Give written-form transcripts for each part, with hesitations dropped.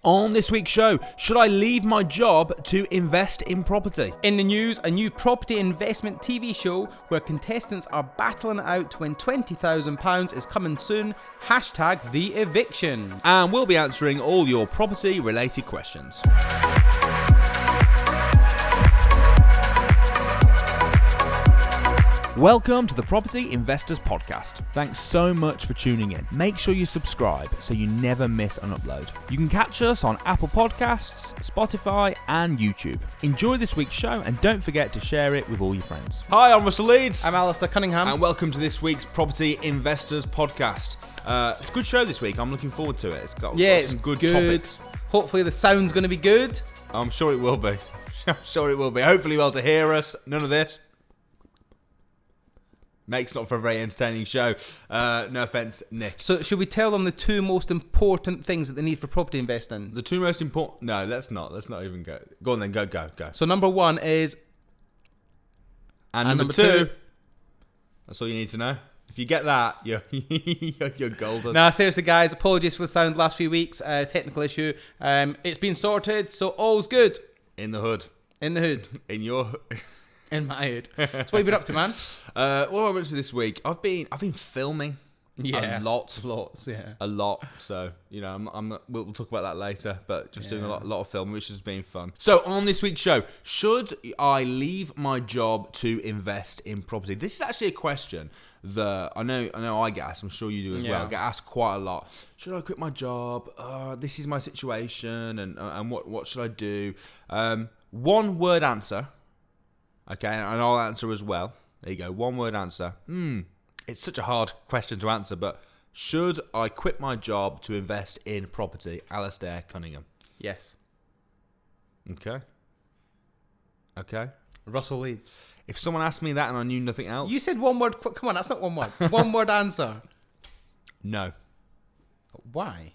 On this week's show, should I leave my job to invest in property? In the news, a new property investment TV show where contestants are battling it out to win £20,000 is coming soon. Hashtag the Eviction. And we'll be answering all your property-related questions. Welcome to the Property Investors Podcast. Thanks so much for tuning in. Make sure you subscribe so you never miss an upload. You can catch us on Apple Podcasts, Spotify and YouTube. Enjoy this week's show and don't forget to share it with all your friends. Hi, I'm Russell Leeds. I'm Alistair Cunningham. And welcome to this week's Property Investors Podcast. It's a good show this week. I'm looking forward to it. It's got some good topics. Hopefully the sound's going to be good. I'm sure it will be. Hopefully well to hear us. None of this. Makes not for a very entertaining show. No offence, Nick. So should we tell them the two most important things that they need for property investing? The two most important... No, let's not. Let's not even go. Go on then. Go. So number one is... And number two... That's all you need to know. If you get that, you're golden. Nah, seriously, guys. Apologies for the sound the last few weeks. Technical issue. It's been sorted, so all's good. In the hood. In the hood. In your... In my head. So what have you been up to, man? What have I been up to this week? I've been filming. Yeah, a lot. Lots, yeah. A lot. So, you know, we'll talk about that later, but just doing a lot of filming, which has been fun. So, on this week's show, should I leave my job to invest in property? This is actually a question that I know I get asked. I'm sure you do as well. I get asked quite a lot. Should I quit my job? This is my situation, and what should I do? One word answer. Okay, and I'll answer as well. There you go, one word answer. It's such a hard question to answer, but should I quit my job to invest in property? Alistair Cunningham. Yes. Okay. Russell Leeds. If someone asked me that and I knew nothing else... You said one word. Come on, that's not one word. One word answer. No. Why?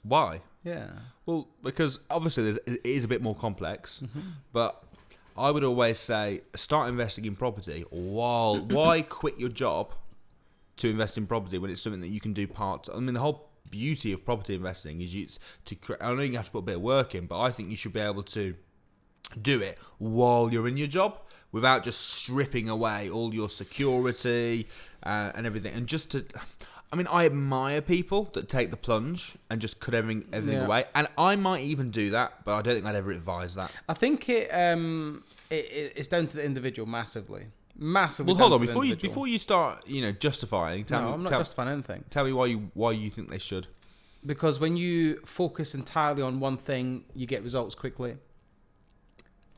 Why? Yeah. Well, because obviously it is a bit more complex, but... I would always say, start investing in property. Why quit your job to invest in property when it's something that you can do I mean, the whole beauty of property investing is I know you have to put a bit of work in, but I think you should be able to do it while you're in your job without just stripping away all your security and everything. And just to... I mean, I admire people that take the plunge and just cut everything away. And I might even do that, but I don't think I'd ever advise that. I think it's down to the individual massively. Massively. Well, hold on. Before you start, justifying... I'm not justifying anything. Tell me why you think they should. Because when you focus entirely on one thing, you get results quickly.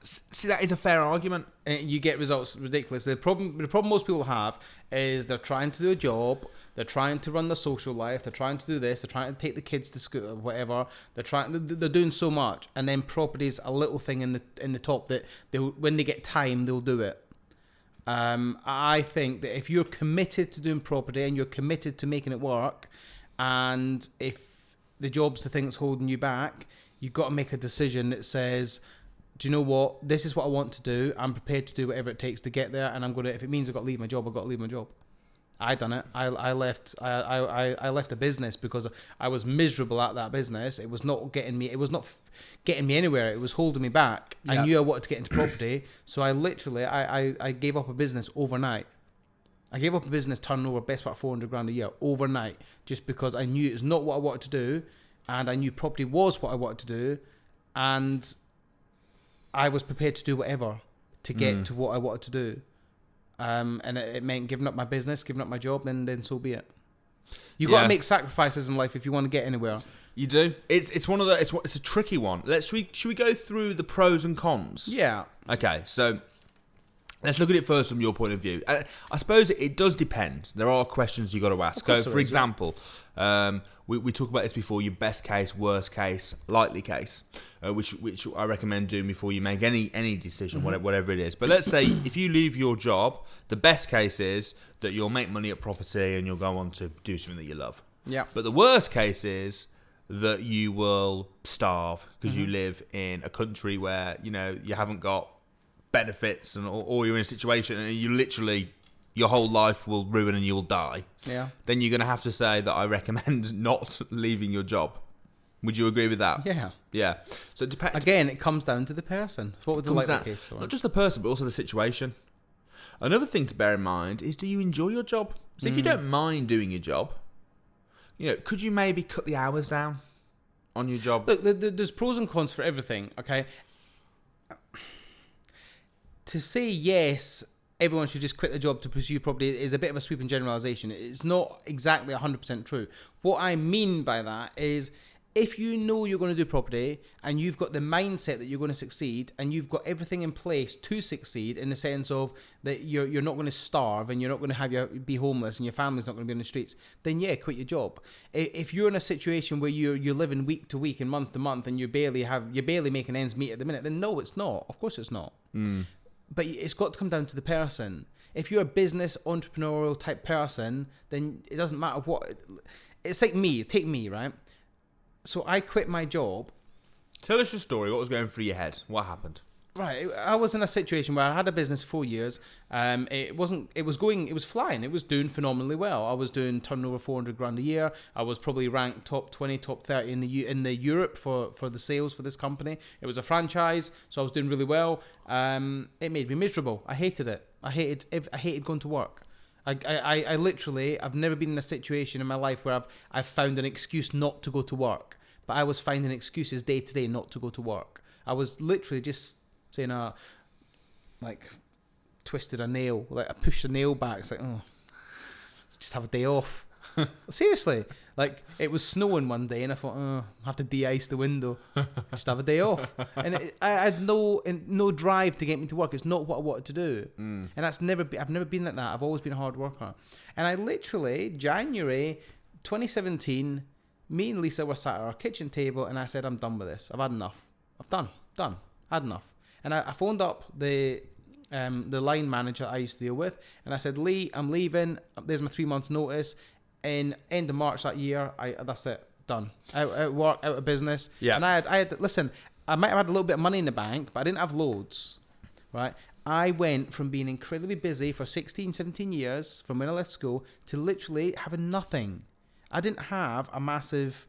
See, that is a fair argument. And you get results ridiculously. The problem most people have is they're trying to do a job, they're trying to run their social life, they're trying to do this, they're trying to take the kids to school or whatever. They're doing so much, and then property's a little thing in the top that when they get time they'll do it. I think that if you're committed to doing property and you're committed to making it work, and if the job's the thing that's holding you back, you've got to make a decision that says, do you know what? This is what I want to do. I'm prepared to do whatever it takes to get there, and I'm gonna. If it means I've got to leave my job, I've got to leave my job. I done it. I left a business because I was miserable at that business. It was not getting me. It was not getting me anywhere. It was holding me back. I knew I wanted to get into property, so I literally I gave up a business overnight. I gave up a business turning over best part $400,000 a year overnight, just because I knew it was not what I wanted to do, and I knew property was what I wanted to do, and I was prepared to do whatever to get to what I wanted to do. And it meant giving up my business, giving up my job, and then so be it. You've got to make sacrifices in life if you want to get anywhere. You do. It's one of the. It's a tricky one. Should we go through the pros and cons? Yeah. Okay, so let's look at it first from your point of view. I suppose it does depend. There are questions you got to ask. So, for example, we talked about this before. Your best case, worst case, likely case, which I recommend doing before you make any decision, whatever it is. But let's say if you leave your job, the best case is that you'll make money at property and you'll go on to do something that you love. Yeah. But the worst case is that you will starve because you live in a country where you haven't got benefits or you're in a situation and you literally your whole life will ruin and you'll die. Yeah. Then you're going to have to say that I recommend not leaving your job. Would you agree with that? Yeah. Yeah. So it depends. Again, it comes down to the person. What would the likely case for? Not just the person, but also the situation. Another thing to bear in mind is, do you enjoy your job? So if you don't mind doing your job, could you maybe cut the hours down on your job? Look, there's pros and cons for everything, okay? To say yes, everyone should just quit the job to pursue property is a bit of a sweeping generalisation. It's not exactly 100% true. What I mean by that is, if you know you're going to do property and you've got the mindset that you're going to succeed and you've got everything in place to succeed, in the sense of that you're not going to starve and you're not going to be homeless and your family's not going to be on the streets, then yeah, quit your job. If you're in a situation where you're living week to week and month to month and you're barely making ends meet at the minute, then no, it's not. Of course it's not. But it's got to come down to the person. If you're a business entrepreneurial type person, then it doesn't matter what. It's like me. Take me, right? So I quit my job. Tell us your story. What was going through your head? What happened? Right, I was in a situation where I had a business 4 years. It was flying. It was doing phenomenally well. I was doing turnover 400 grand a year. I was probably ranked top 20, top 30 in the Europe for the sales for this company. It was a franchise, so I was doing really well. It made me miserable. I hated it. I hated going to work. I literally, I've never been in a situation in my life where I've found an excuse not to go to work. But I was finding excuses day to day not to go to work. I was literally just saying, twisted a nail, I pushed a nail back. It's like, just have a day off. Seriously, it was snowing one day, and I thought, I have to de-ice the window. Just have a day off, and I had no drive to get me to work. It's not what I wanted to do, and I've never been like that. I've always been a hard worker, and I literally January 2017, me and Lisa were sat at our kitchen table, and I said, I'm done with this. I've had enough. Had enough. And I phoned up the line manager I used to deal with, and I said, Lee, I'm leaving. There's my 3 months notice. In end of March that year, that's it, done. Out of work, out of business. Yeah. And I had listen, I might have had a little bit of money in the bank, but I didn't have loads, right? I went from being incredibly busy for 16, 17 years from when I left school to literally having nothing. I didn't have a massive,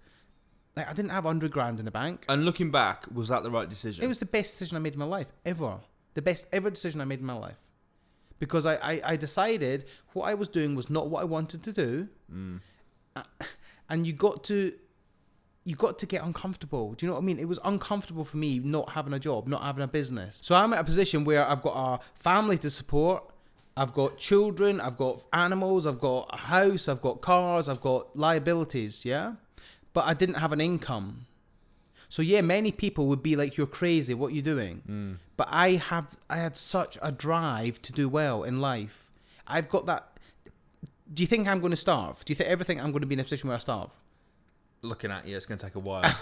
I didn't have 100 grand in the bank. And looking back, was that the right decision? It was the best decision I made in my life, ever. The best ever decision I made in my life. Because I decided what I was doing was not what I wanted to do. And you got to get uncomfortable. Do you know what I mean? It was uncomfortable for me not having a job, not having a business. So I'm at a position where I've got a family to support. I've got children. I've got animals. I've got a house. I've got cars. I've got liabilities, yeah? But I didn't have an income. So yeah, many people would be like, you're crazy, what are you doing? But I had such a drive to do well in life. I've got that. Do you think I'm going to starve? Do you ever think I'm going to be in a position where I starve? Looking at you, it's going to take a while.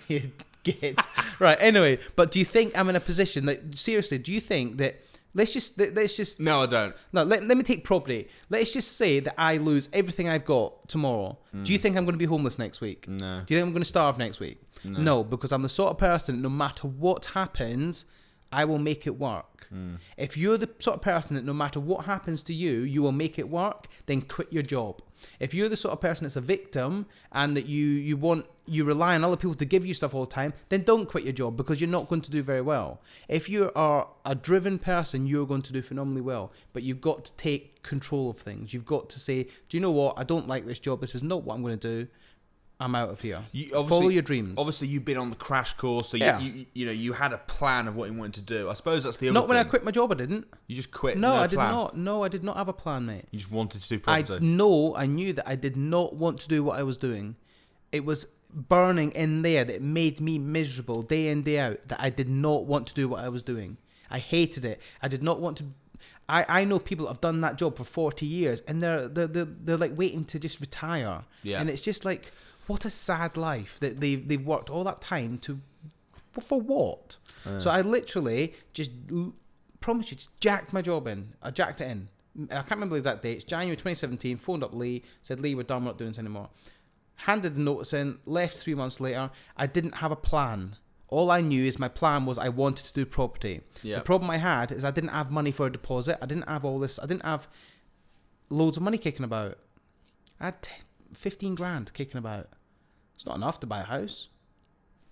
You get right. Anyway, but do you think I'm in a position that, seriously, do you think that, let's just. No, I don't. No, let me take property. Let's just say that I lose everything I've got tomorrow. Do you think I'm going to be homeless next week? No. Do you think I'm going to starve next week? No, because I'm the sort of person, no matter what happens, I will make it work. If you're the sort of person that no matter what happens to you, you will make it work, then quit your job. If you're the sort of person that's a victim and that you rely on other people to give you stuff all the time, then don't quit your job, because you're not going to do very well. If you are a driven person, you're going to do phenomenally well. But you've got to take control of things. You've got to say, do you know what? I don't like this job. This is not what I'm going to do. I'm out of here. Follow your dreams. Obviously, you've been on the crash course, so you had a plan of what you wanted to do. I suppose that's the other Not thing. when I quit my job, I didn't. You just quit? No, I did plan. not. No, I did not have a plan, mate. You just wanted to do property? I knew that I did not want to do what I was doing. It was burning in there that made me miserable day in, day out, that I did not want to do what I was doing. I hated it. I did not want to. I know people that have done that job for 40 years, and they're like waiting to just retire. Yeah. And it's just like, what a sad life that they've worked all that time to, for what? So I literally just promise you, just jacked my job in. I jacked it in. I can't remember the exact date. It's January 2017. Phoned up Lee, said, Lee, we're done. We're not doing this anymore. Handed the notice in. Left 3 months later. I didn't have a plan. All I knew is my plan was I wanted to do property. Yep. The problem I had is I didn't have money for a deposit. I didn't have all this. I didn't have loads of money kicking about. I had 15 grand kicking about. It's not enough to buy a house.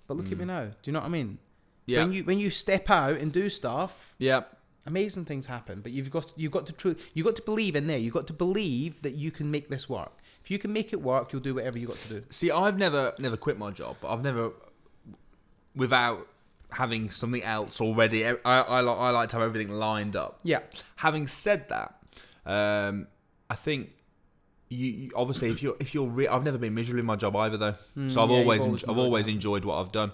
But look at me now. Do you know what I mean? Yeah. When you step out and do stuff, Yeah. amazing things happen. But you've got to believe in there. You've got to believe that you can make this work. If you can make it work, you'll do whatever you got to do. See, I've never quit my job, but I've never, without having something else already. I like to have everything lined up. Yeah. Having said that, I think you obviously if you're I've never been miserable in my job either though. So I've always enjoyed what I've done.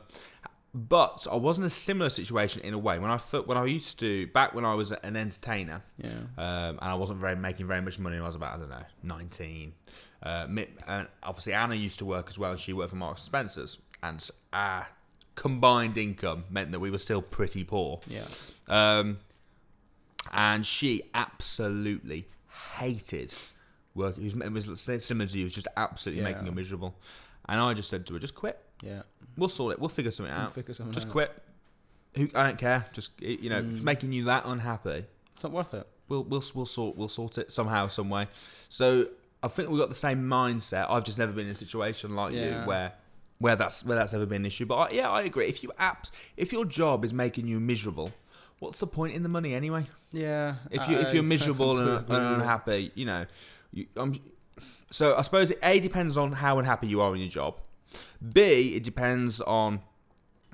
But I was in a similar situation in a way when I used to back when I was an entertainer. Yeah. And I wasn't making very much money. I was about 19. And obviously Anna used to work as well, and she worked for Marks and Spencer's, and our combined income meant that we were still pretty poor. Yeah. And she absolutely hated work. It was similar to you. It was just absolutely making her miserable. And I just said to her, just quit. Yeah. We'll sort it. We'll figure something out. Just quit. I don't care. Just if it's making you that unhappy, it's not worth it. We'll sort it somehow, some way. So I think we've got the same mindset. I've just never been in a situation like you where that's ever been an issue. But I agree. If your job is making you miserable, what's the point in the money anyway? Yeah. If you're miserable and unhappy, so I suppose it depends on how unhappy you are in your job. B, it depends on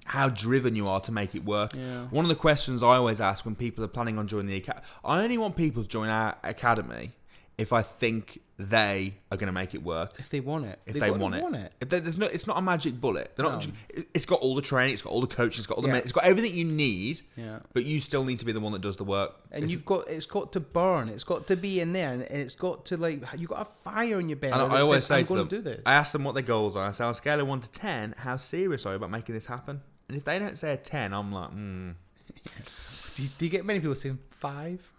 how driven you are to make it work. Yeah. One of the questions I always ask when people are planning on joining the academy, I only want people to join our academy if I think they are going to make it work. If they want it. If they want it. If it's not a magic bullet. They're not. It's got all the training. It's got all the coaching. It's got all the. It's got everything you need. Yeah. But you still need to be the one that does the work. And it's got to burn. It's got to be in there, and it's got to you got a fire in your belly. And I always say I'm to them, do this. I ask them what their goals are. I say on a scale of 1 to 10, how serious are you about making this happen? And if they don't say a 10, I'm like, Do you get many people saying 5?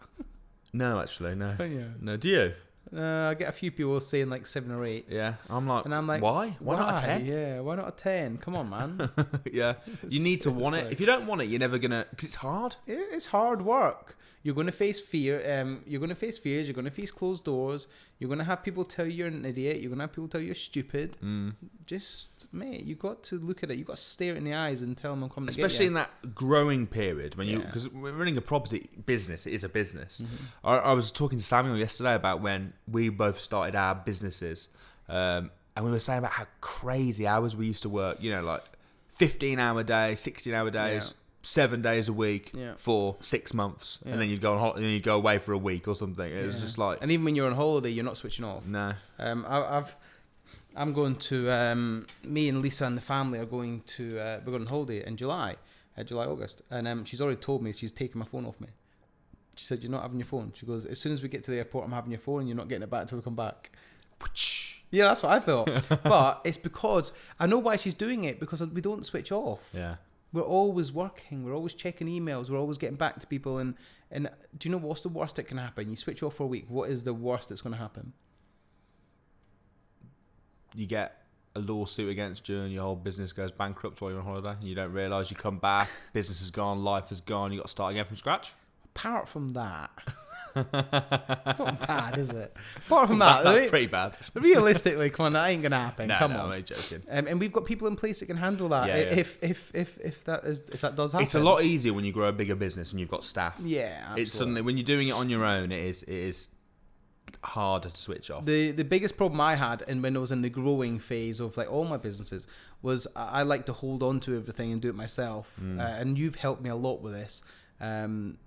No, actually, no. Don't you? No, do you? I get a few people saying 7 or 8. Yeah, I'm like, why? Why not a 10? Yeah, why not a 10? Come on, man. Yeah, you need to want it. If you don't want it, you're never gonna, because it's hard. It's hard work. You're going to face fear. You're going to face fears. You're going to face closed doors. You're going to have people tell you you're an idiot. You're going to have people tell you you're stupid. Just, mate, you got to look at it. You got to stare it in the eyes and tell them I'm coming. Especially in that growing period when because we're running a property business. It is a business. I was talking to Samuel yesterday about when we both started our businesses, and we were saying about how crazy hours we used to work. 15-hour days, 16-hour days. 7 days a week for 6 months, and then you'd go on holiday, and you'd go away for a week or something. It was just like, and even when you're on holiday, you're not switching off. No. I'm going to me and Lisa and the family are going to we're going on holiday in July, August, and she's already told me she's taking my phone off me. She said, "You're not having your phone." She goes, "As soon as we get to the airport, I'm having your phone. You're not getting it back till we come back." Yeah, that's what I thought. But it's because I know why she's doing it, because we don't switch off. Yeah. We're always working. We're always checking emails. We're always getting back to people. And do you know what's the worst that can happen? You switch off for a week. What is the worst that's going to happen? You get a lawsuit against you and your whole business goes bankrupt while you're on holiday. And you don't realise you come back, business is gone, life is gone. You got to start again from scratch. Apart from that, it's not bad, is it? Apart from that, that's pretty bad. Realistically, come on, that ain't gonna happen. Come on, I'm joking. And we've got people in place that can handle that. If that does happen, it's a lot easier when you grow a bigger business and you've got staff. Yeah, absolutely. It's suddenly when you're doing it on your own, it is harder to switch off. The biggest problem I had, and when I was in the growing phase of all my businesses, was I like to hold on to everything and do it myself. And you've helped me a lot with this.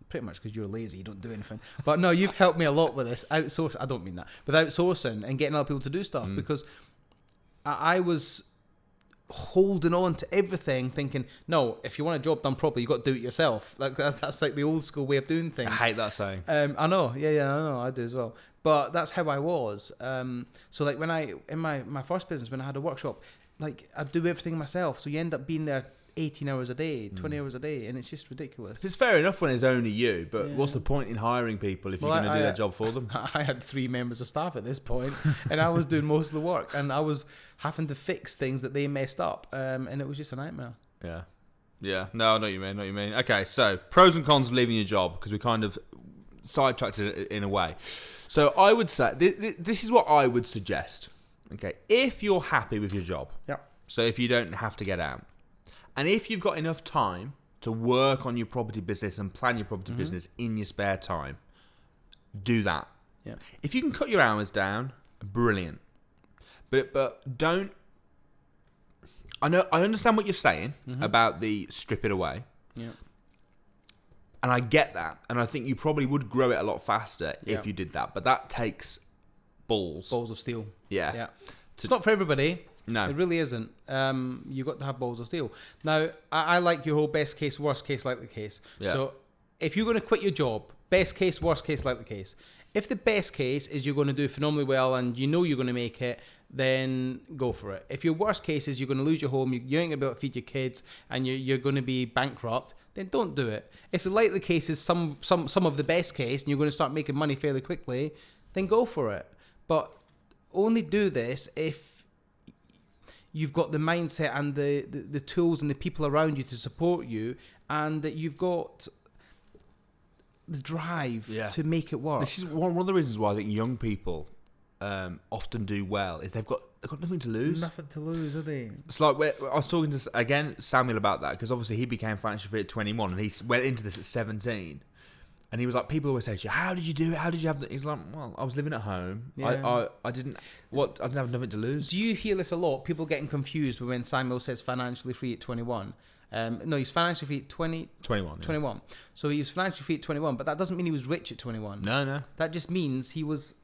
Pretty much because you're lazy, you don't do anything. But no, you've helped me a lot with this. Outsource, I don't mean that, but outsourcing and getting other people to do stuff, because I was holding on to everything, thinking, no, if you want a job done properly, you got to do it yourself. That's the old school way of doing things. I hate that saying. I know, I know, I do as well. But that's how I was. So when in my first business, when I had a workshop, I'd do everything myself. So you end up being there 18 hours a day, 20 hours a day, and it's just ridiculous. It's fair enough when it's only you, but what's the point in hiring people if you're going to do their job for them? I had 3 members of staff at this point, and I was doing most of the work, and I was having to fix things that they messed up, and it was just a nightmare. Yeah. No, I know what you mean. Okay, so pros and cons of leaving your job, because we kind of sidetracked it in a way. So I would say, this is what I would suggest. Okay, if you're happy with your job, So if you don't have to get out, and if you've got enough time to work on your property business and plan your property business in your spare time, do that. Yeah. If you can cut your hours down, brilliant. But don't. I understand what you're saying about the strip it away. Yeah. And I get that, and I think you probably would grow it a lot faster if you did that. But that takes balls. Balls of steel. Yeah. Yeah. It's not for everybody. No. It really isn't. You've got to have balls of steel. Now, I like your whole best case, worst case, likely case. Yeah. So, if you're going to quit your job, best case, worst case, likely case. If the best case is you're going to do phenomenally well and you know you're going to make it, then go for it. If your worst case is you're going to lose your home, you ain't going to be able to feed your kids, and you're going to be bankrupt, then don't do it. If the likely case is some of the best case and you're going to start making money fairly quickly, then go for it. But only do this if you've got the mindset and the tools and the people around you to support you, and that you've got the drive to make it work. This is one of the reasons why I think young people often do well is they've got nothing to lose. Nothing to lose, are they? It's like I was talking to Samuel about that, because obviously he became financially free at 21 and he went into this at 17. And he was like, people always say to you, how did you do it? How did you have that? He's like, well, I was living at home. Yeah. I didn't have nothing to lose. Do you hear this a lot? People getting confused when Samuel says financially free at 21. No, he's financially free at 21. 21. So he was financially free at 21, but that doesn't mean he was rich at 21. No. That just means he was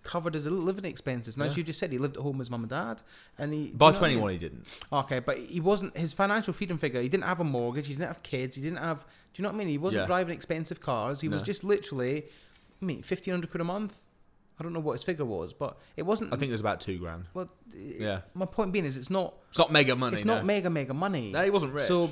covered his living expenses. And as you just said, he lived at home with his mum and dad. And by 21 he didn't. Okay, but he wasn't, his financial freedom figure, he didn't have a mortgage, he didn't have kids, he didn't have, do you know what I mean? He wasn't driving expensive cars. He was just literally, 1,500 quid a month. I don't know what his figure was, but it wasn't. I think it was about $2,000. Well, yeah. My point being is it's not mega money. It's not mega money. No, he wasn't rich. So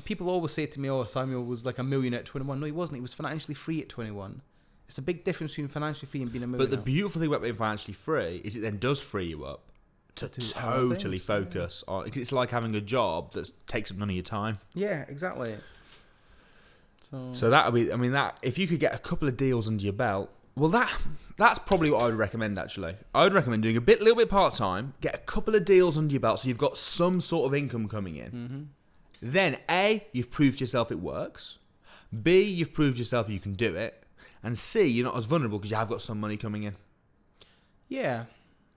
people always say to me, oh, Samuel was like a millionaire at 21. No, he wasn't. He was financially free at 21. It's a big difference between financially free and being a millionaire. But the beautiful thing about being financially free is it then does free you up to totally focus on. It's like having a job that takes up none of your time. Yeah, exactly. So that would be. I mean, that if you could get a couple of deals under your belt, well, that's probably what I would recommend. Actually, I would recommend doing little bit part time, get a couple of deals under your belt, so you've got some sort of income coming in. Mm-hmm. Then A, you've proved yourself it works. B, you've proved yourself you can do it. And C, you're not as vulnerable because you have got some money coming in. Yeah.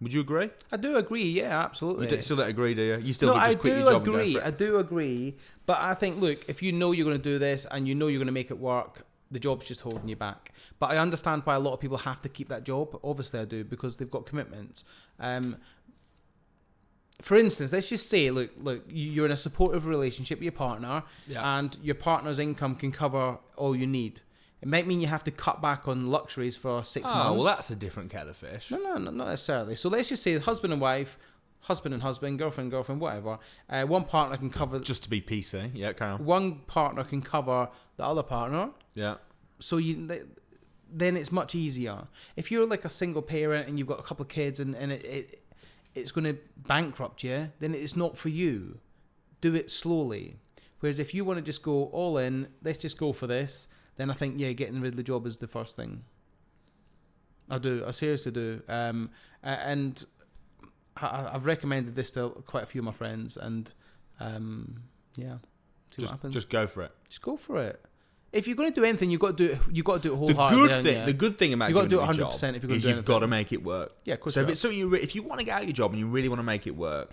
Would you agree? I do agree, yeah, absolutely. You still don't agree, do you? You still just quit your job and go for it? I do agree. But I think, look, if you know you're going to do this and you know you're going to make it work, the job's just holding you back. But I understand why a lot of people have to keep that job. Obviously I do, because they've got commitments. For instance, let's just say, look, you're in a supportive relationship with your partner, and your partner's income can cover all you need. It might mean you have to cut back on luxuries for 6 months. Oh, well, that's a different kettle of fish. No, not necessarily. So let's just say husband and wife, husband, girlfriend, whatever. One partner can cover... Just to be PC. Yeah, carry on. One partner can cover the other partner. Yeah. So then it's much easier. If you're like a single parent and you've got a couple of kids and it's going to bankrupt you, then it's not for you. Do it slowly. Whereas if you want to just go all in, let's just go for this, then I think, getting rid of the job is the first thing. I seriously do. And I've recommended this to quite a few of my friends, and see what happens. Just go for it. Just go for it. If you're going to do anything, you've got to do it wholeheartedly. The good thing about you've got to do it 100% if you're going to do you've anything. got to make it work. Yeah, of course. So if it's something if you want to get out of your job and you really want to make it work,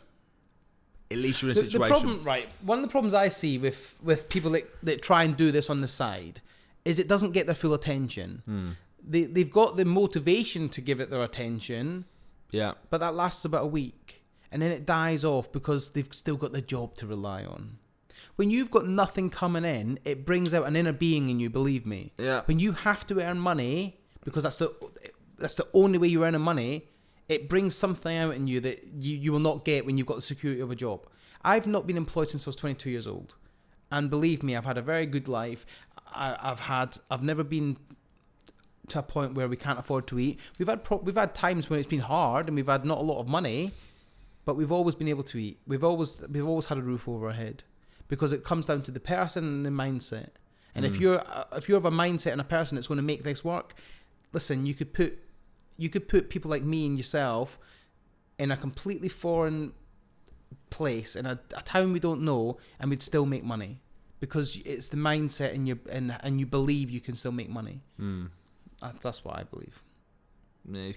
at least you're in a situation. The problem, right? One of the problems I see with people that try and do this on the side is it doesn't get their full attention. They've got the motivation to give it their attention. Yeah. But that lasts about a week, and then it dies off because they've still got the job to rely on. When you've got nothing coming in, it brings out an inner being in you, believe me. Yeah. When you have to earn money, because that's the only way you're earning money, it brings something out in you that you will not get when you've got the security of a job. I've not been employed since I was 22 years old. And believe me, I've had a very good life. I've never been to a point where we can't afford to eat. We've had times when it's been hard and we've had not a lot of money, but we've always been able to eat. We've always had a roof over our head, because it comes down to the person and the mindset. And if you're of a mindset and a person that's going to make this work, listen, you could put people like me and yourself in a completely foreign place in a town we don't know, and we'd still make money because it's the mindset and you believe you can still make money. That's what I believe. Yeah,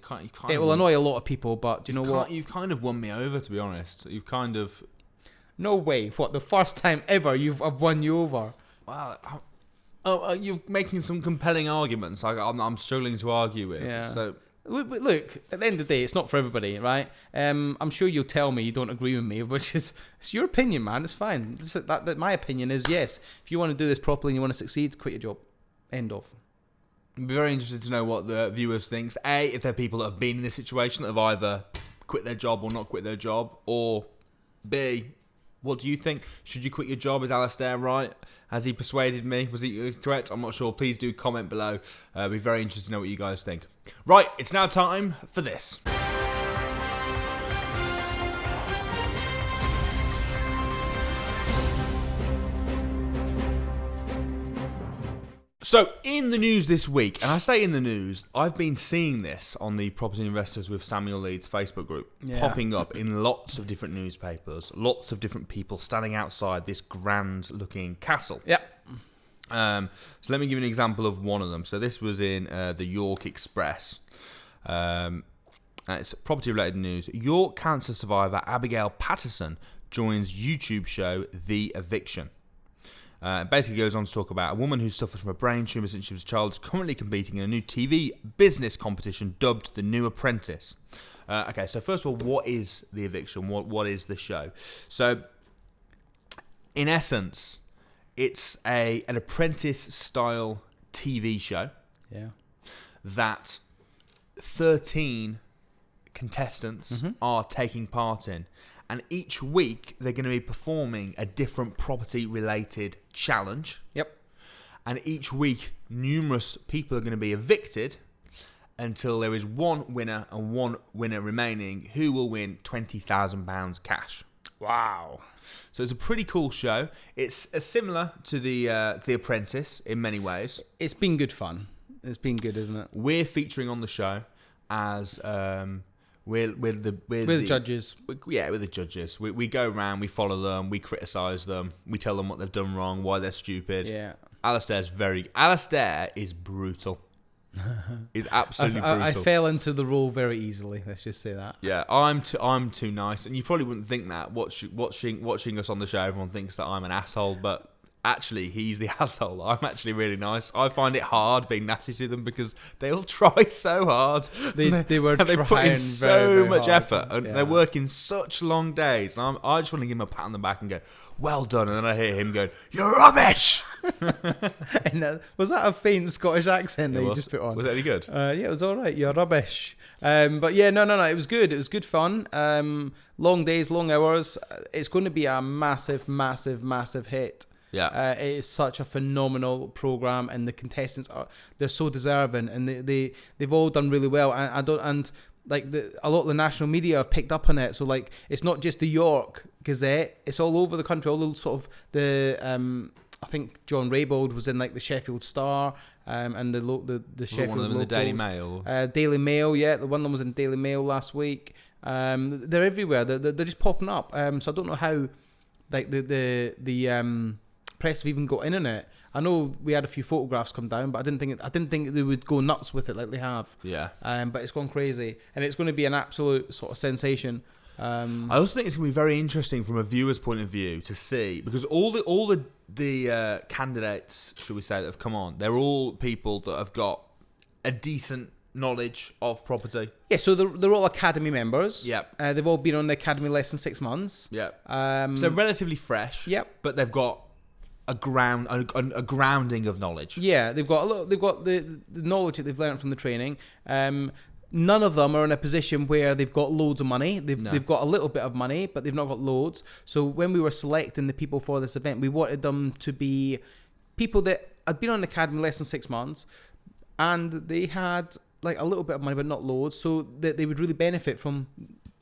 It will annoy a lot of people, but do you know what? You've kind of won me over, to be honest. You've kind of... No way. What, the first time ever I've won you over? Wow. You're making some compelling arguments I'm struggling to argue with. Yeah. So... Look, at the end of the day, it's not for everybody, right? I'm sure you'll tell me you don't agree with me, which is it's your opinion, man. It's fine. My opinion is yes. If you want to do this properly and you want to succeed, quit your job. End of. I'd be very interested to know what the viewers think. A, if they're people that have been in this situation that have either quit their job or not quit their job, or B, what do you think? Should you quit your job? Is Alistair right? Has he persuaded me? Was he correct? I'm not sure. Please do comment below. I'd be very interested to know what you guys think. Right, it's now time for this. So, in the news this week, and I say in the news, I've been seeing this on the Property Investors with Samuel Leeds Facebook group, popping up in lots of different newspapers, lots of different people standing outside this grand-looking castle. Yep. So let me give you an example of one of them. So this was in the York Express. It's property-related news. York cancer survivor Abigail Patterson joins YouTube show The Eviction. Basically goes on to talk about a woman who suffered from a brain tumour since she was a child is currently competing in a new TV business competition dubbed The New Apprentice. Okay, so first of all, what is The Eviction? What is the show? So, in essence, it's an Apprentice-style TV show that 13 contestants are taking part in. And each week, they're going to be performing a different property-related challenge. Yep. And each week, numerous people are going to be evicted until there is one winner and one winner remaining who will win £20,000 cash. Wow. So it's a pretty cool show. It's similar to the Apprentice in many ways. It's been good fun. It's been good, isn't it? We're featuring on the show as... We're the judges. We're the judges. We go around, we follow them, we criticise them, we tell them what they've done wrong, why they're stupid. Yeah. Alistair is brutal. He's absolutely brutal. I fell into the role very easily. Let's just say that. Yeah, I'm too nice, and you probably wouldn't think that watching us on the show. Everyone thinks that I'm an asshole, but actually, he's the asshole. I'm actually really nice. I find it hard being nasty to them because they all try so hard. They put in so much effort, and they're working such long days. And I just want to give him a pat on the back and go, "Well done." And then I hear him going, "You're rubbish." And was that a faint Scottish accent that you just put on? Was it any good? Yeah, it was all right. You're rubbish. But yeah, no. It was good. It was good fun. Long days, long hours. It's going to be a massive, massive, massive hit. Yeah, it is such a phenomenal program, and the contestants they're so deserving, and they've all done really well. And a lot of the national media have picked up on it. So like, it's not just the York Gazette; it's all over the country. All the sort of I think John Raybould was in like the Sheffield Star, and the Sheffield one of them in the Daily Mail. Daily Mail, yeah, the one of them was in Daily Mail last week. They're everywhere. They're just popping up. So I don't know how, like the press have even got in on it. I know we had a few photographs come down, but I didn't think they would go nuts with it like they have. Yeah. But it's gone crazy, and it's going to be an absolute sort of sensation. I also think it's going to be very interesting from a viewer's point of view to see, because all the candidates, should we say, that have come on, they're all people that have got a decent knowledge of property. Yeah, so they're all academy members. Yep. They've all been on the academy less than 6 months. Yep. So they're relatively fresh. Yep. But they've got a grounding of knowledge. Yeah, they've got the knowledge that they've learned from the training. None of them are in a position where they've got loads of money. They've got a little bit of money, but they've not got loads. So when we were selecting the people for this event, we wanted them to be people that had been on the academy less than 6 months, and they had like a little bit of money, but not loads, so that they would really benefit from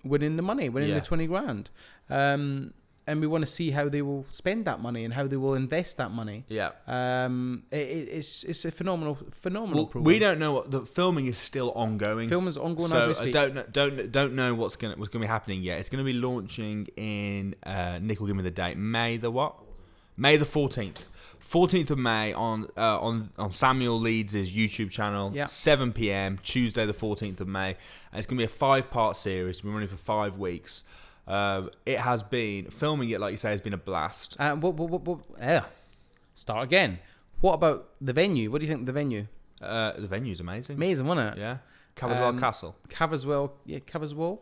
winning the money, winning the 20 grand. and we want to see how they will spend that money and how they will invest that money. Yeah. It's a phenomenal program. We don't know what the filming is still ongoing. Film is ongoing so as we speak. I don't know what's gonna be happening yet. It's gonna be launching in Nick will give me the date. May the 14th. 14th of May on Samuel Leeds' YouTube channel, 7 p.m. Tuesday the 14th of May, and it's gonna be a 5-part series. We're running for 5 weeks. It has been filming it, like you say, has been a blast. Start again. What about the venue? What do you think of the venue? The venue's amazing. Amazing, wasn't it? Yeah. Caverswell Castle. Caverswell Castle.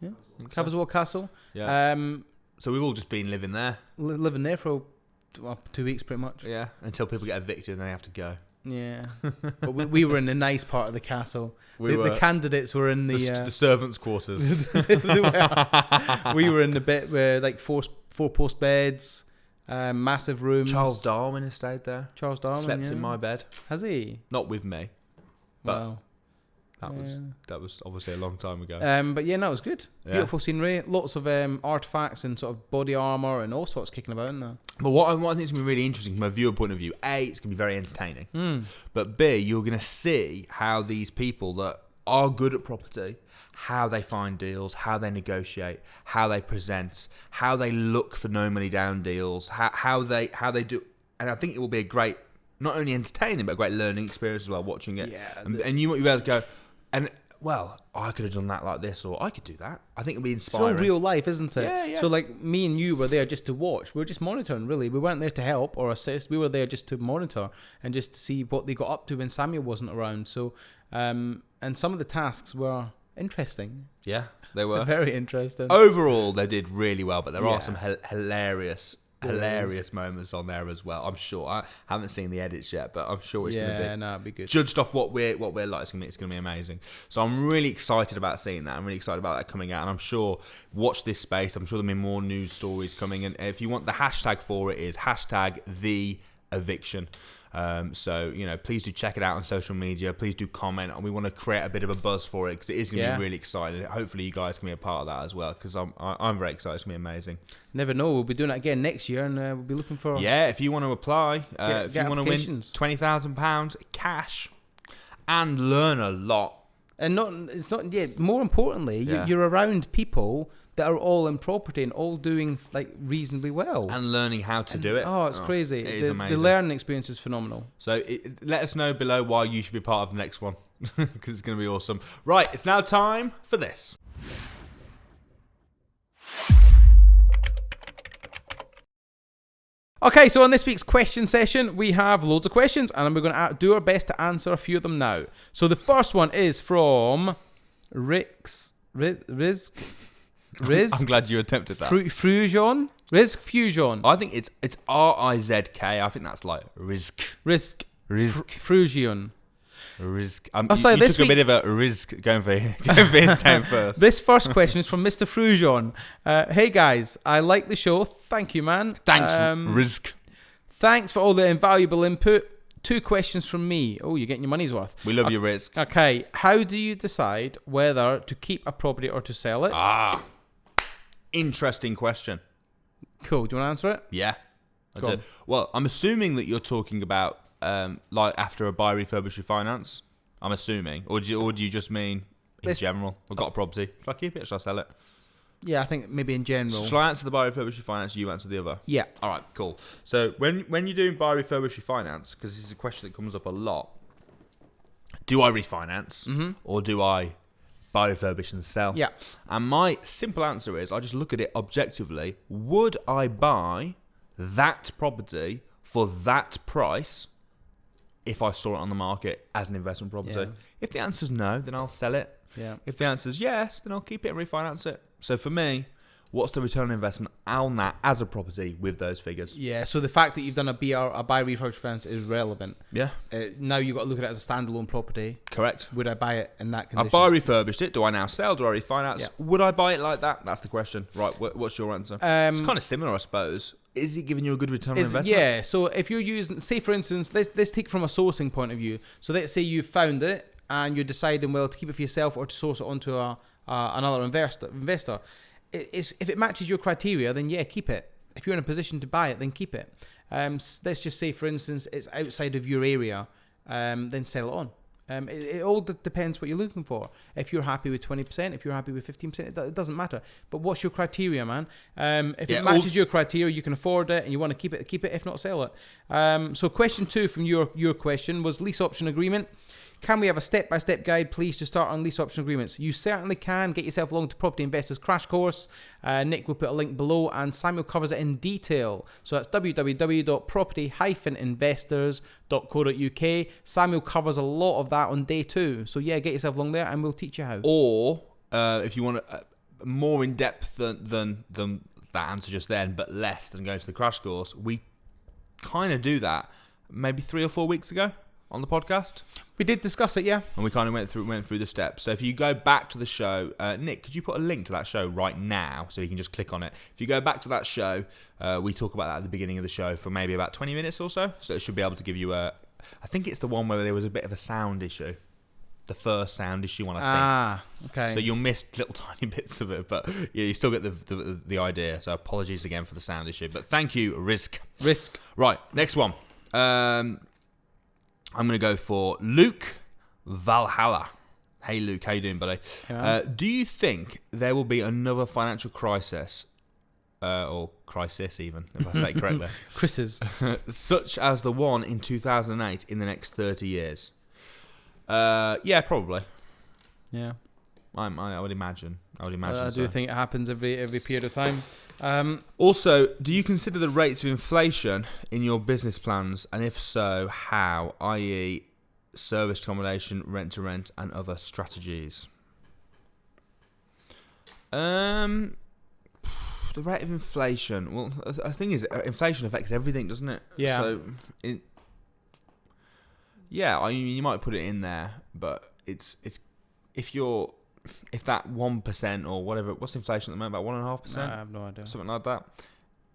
Yeah. Caverswell Castle. Yeah. So we've all just been living there. Living there for 2 weeks, pretty much. Yeah. Until people get evicted and they have to go. Yeah. But we were in the nice part of the castle. The candidates were in the servants' quarters. We were in the bit where like four-post beds, massive rooms. Charles Darwin has stayed there. Charles Darwin slept in my bed. Has he? Not with me, but wow. that was obviously a long time ago. But yeah, no, it was good. Yeah. Beautiful scenery, lots of artifacts and sort of body armor and all sorts kicking about in there. But what I think is going to be really interesting from a viewer point of view, A, it's going to be very entertaining. But B, you're going to see how these people that are good at property, how they find deals, how they negotiate, how they present, how they look for no money down deals, how they do. And I think it will be a great, not only entertaining, but a great learning experience as well, watching it. Yeah, and you might be able to go, and well, I could have done that like this, or I could do that. I think it'll be inspiring. It's all real life, isn't it? Yeah. So like me and you were there just to watch. We were just monitoring, really. We weren't there to help or assist. We were there just to monitor and just to see what they got up to when Samuel wasn't around. So, and some of the tasks were interesting. Yeah, they were. Very interesting. Overall, they did really well, but there are Yeah. some hilarious moments on there as well. I'm sure. I haven't seen the edits yet, but I'm sure it's going to be. Yeah, no, it'd be good. Judged off what we're like, it's going to be amazing. So I'm really excited about seeing that. I'm really excited about that coming out, and I'm sure watch this space. I'm sure there'll be more news stories coming, and if you want, the hashtag for it is #TheEviction. So please do check it out on social media. Please do comment, and we want to create a bit of a buzz for it because it is going to be really exciting. Hopefully you guys can be a part of that as well, because I'm very excited. It's going to be amazing. Never know, we'll be doing it again next year, and we'll be looking for if you want to apply, if you want to win £20,000 cash and learn a lot, and more importantly, you're around people that are all in property and all doing like reasonably well and learning how to do it. Oh, it's crazy. It is amazing. The learning experience is phenomenal. So let us know below why you should be part of the next one, because it's going to be awesome. Right, it's now time for this. Okay, so on this week's question session, we have loads of questions, and we're going to do our best to answer a few of them now. So the first one is from Riz. I'm glad you attempted that. Fusion. Rizk Fusion. I think it's RIZK. I think that's like Rizk. Fusion. Rizk. Oh, sorry, you took a bit of a risk going for his name first. This first question is from Mr. Fusion. Hey guys, I like the show. Thank you, man. Thanks, Rizk. Thanks for all the invaluable input. 2 questions from me. Oh, you're getting your money's worth. We love your Rizk. Okay, how do you decide whether to keep a property or to sell it? Interesting question. Cool. Do you want to answer it? Yeah, I do. Well, I'm assuming that you're talking about like after a buy, refurbish, refinance. I'm assuming, or do you just mean in general? I've got a property. Shall I keep it? Shall I sell it? Yeah, I think maybe in general. Shall I answer the buy, refurbish, refinance? You answer the other. Yeah. All right. Cool. So when you're doing buy, refurbish, refinance, because this is a question that comes up a lot. Do I refinance or do I buy, refurbish, and sell? Yeah. And my simple answer is I just look at it objectively. Would I buy that property for that price if I saw it on the market as an investment property? Yeah. If the answer is no, then I'll sell it. Yeah. If the answer is yes, then I'll keep it and refinance it. So for me, what's the return on investment on that as a property with those figures? Yeah, so the fact that you've done a buy, refurbish, refinance is relevant. Yeah. Now you've got to look at it as a standalone property. Correct. Would I buy it in that condition? I buy, refurbished it. Do I now sell? Do I refinance? Yeah. Would I buy it like that? That's the question. Right, what's your answer? It's kind of similar, I suppose. Is it giving you a good return on investment? Yeah, so if you're using, say for instance, let's take from a sourcing point of view. So let's say you found it and you're deciding, well, to keep it for yourself or to source it onto another investor. if it matches your criteria, then yeah, keep it. If you're in a position to buy it, then keep it. Let's just say, for instance, it's outside of your area, then sell it on. It all depends what you're looking for. If you're happy with 20%, if you're happy with 15%, it doesn't matter. But what's your criteria, man? If it matches your criteria, you can afford it, and you want to keep it. Keep it. If not, sell it. So question 2 from your question was lease option agreement. Can we have a step-by-step guide, please, to start on lease option agreements? You certainly can. Get yourself along to Property Investors Crash Course. Nick will put a link below, and Samuel covers it in detail. So that's www.property-investors.co.uk. Samuel covers a lot of that on day 2. So yeah, get yourself along there, and we'll teach you how. Or if you want more in depth than that answer just then, but less than going to the Crash Course, we kind of do that maybe 3 or 4 weeks ago on the podcast. We did discuss it, yeah. And we kind of went through the steps. So if you go back to the show, Nick, could you put a link to that show right now so you can just click on it? If you go back to that show, we talk about that at the beginning of the show for maybe about 20 minutes or so. So it should be able to give you I think it's the one where there was a bit of a sound issue. The first sound issue one, I think. Ah, okay. So you'll miss little tiny bits of it, but yeah, you still get the idea. So apologies again for the sound issue. But thank you, Risk. Right, next one. I'm going to go for Luke Valhalla. Hey, Luke. How you doing, buddy? Yeah. Do you think there will be another financial crisis, or crisis even, if I say it correctly, Chris's, such as the one in 2008 in the next 30 years? Yeah, probably. Yeah. I would imagine. I do think it happens every period of time. Also, do you consider the rates of inflation in your business plans, and if so, how? I.e., service accommodation, rent to rent, and other strategies. The rate of inflation. Well, the thing is, inflation affects everything, doesn't it? Yeah. So, you might put it in there, but it's if that 1% or whatever, what's inflation at the moment, about 1.5%? I have no idea. Something like that.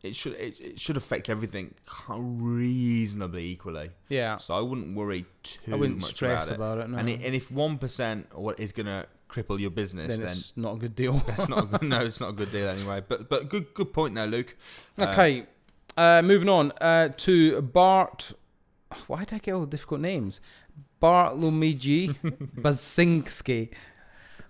It should affect everything reasonably equally. Yeah. So I wouldn't worry too I wouldn't much stress about it. No. And if 1% or what is going to cripple your business, then it's not a good deal. That's not a good, no, it's not a good deal anyway. But good point there, Luke. Okay. Moving on to Bart. Why did I get all the difficult names? Bartlomeji Basinski.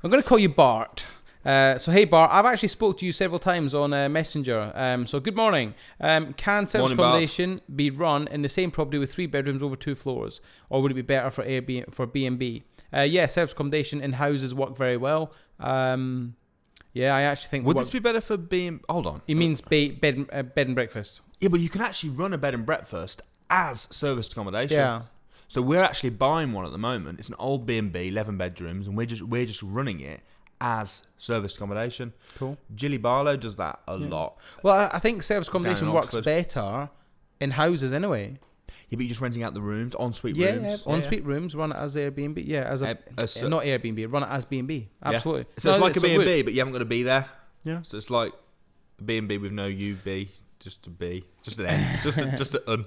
I'm going to call you Bart. So hey Bart, I've actually spoke to you several times on Messenger. So good morning. Can service accommodation be run in the same property with 3 bedrooms over 2 floors, or would it be better for Airbnb, for B&B? Yeah, service accommodation in houses work very well. Yeah, I actually think. Would this be better for B&B? Hold on. He means bed and breakfast. Yeah, but you can actually run a bed and breakfast as service accommodation. Yeah. So we're actually buying one at the moment. It's an old B&B, 11 bedrooms, and we're just running it as service accommodation. Cool. Gilly Barlow does that a lot. Well, I think service accommodation works better in houses anyway. Yeah, but you're just renting out the rooms, ensuite Yeah, rooms. ensuite rooms, run it as Airbnb. Yeah, as not Airbnb, run it as B&B. Absolutely. Yeah. So it's like a B&B, but you haven't got to be there. Yeah. So it's like a B&B with no UB, just a B, just an N, just an un.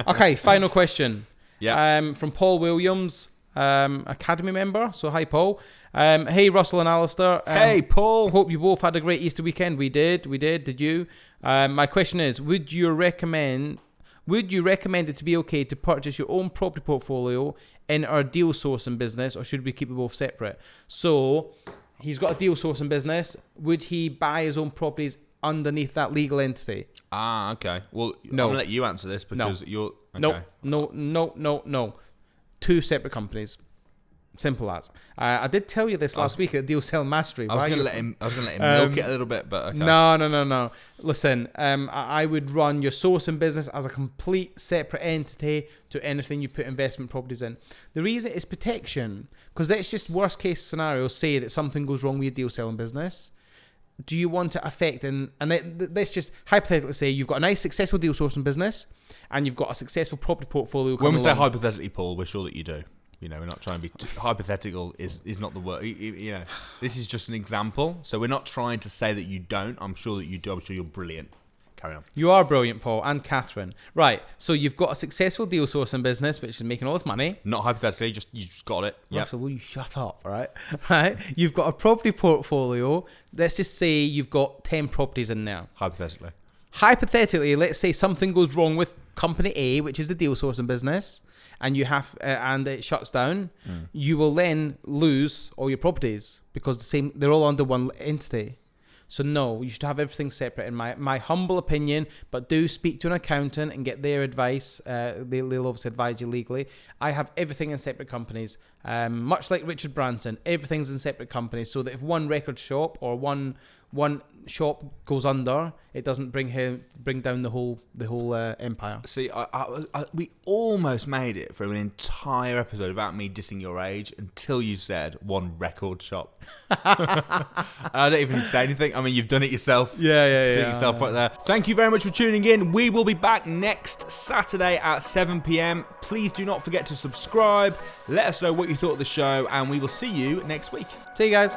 Okay, final question. Yeah. From Paul Williams, Academy member. So hi, Paul. Hey, Russell and Alistair. Hey, Paul. Hope you both had a great Easter weekend. We did. Did you? My question is, would you recommend it to be okay to purchase your own property portfolio in our deal sourcing business, or should we keep it both separate? So he's got a deal sourcing business. Would he buy his own properties underneath that legal entity? Ah, okay. Well, no. I'm going to let you answer this because you're... Okay. No. 2 separate companies. Simple as. I did tell you this last week at Deal Sell Mastery. I was going to let him milk it a little bit, but okay. No. Listen, I would run your sourcing business as a complete separate entity to anything you put investment properties in. The reason is protection, because let's just worst case scenario say that something goes wrong with your deal selling business. Do you want to affect, and let's just hypothetically say you've got a nice successful deal sourcing business and you've got a successful property portfolio. When we say hypothetically, Paul, we're sure that you do. You know, we're not trying to be hypothetical. Is not the word. You know, this is just an example. So we're not trying to say that you don't. I'm sure that you do. I'm sure you're brilliant. carry on. You are brilliant, Paul, and Catherine. Right, so you've got a successful deal sourcing business, which is making all this money. Not hypothetically, you just got it. Yeah. So will you shut up, right? Right. You've got a property portfolio. Let's just say you've got 10 properties in there. Hypothetically, let's say something goes wrong with company A, which is the deal sourcing business, and you have and it shuts down. You will then lose all your properties because they're all under one entity. So no, you should have everything separate in my humble opinion, but do speak to an accountant and get their advice. They'll obviously advise you legally. I have everything in separate companies, much like Richard Branson. Everything's in separate companies, so that if one record shop or one shop goes under, it doesn't bring down the whole empire. See, we almost made it through an entire episode without me dissing your age until you said one record shop. I don't even need to say anything. I mean, you've done it yourself. Yeah. Did it yourself right there. Thank you very much for tuning in. We will be back next Saturday at 7 p.m. Please do not forget to subscribe. Let us know what you thought of the show, and we will see you next week. See you guys.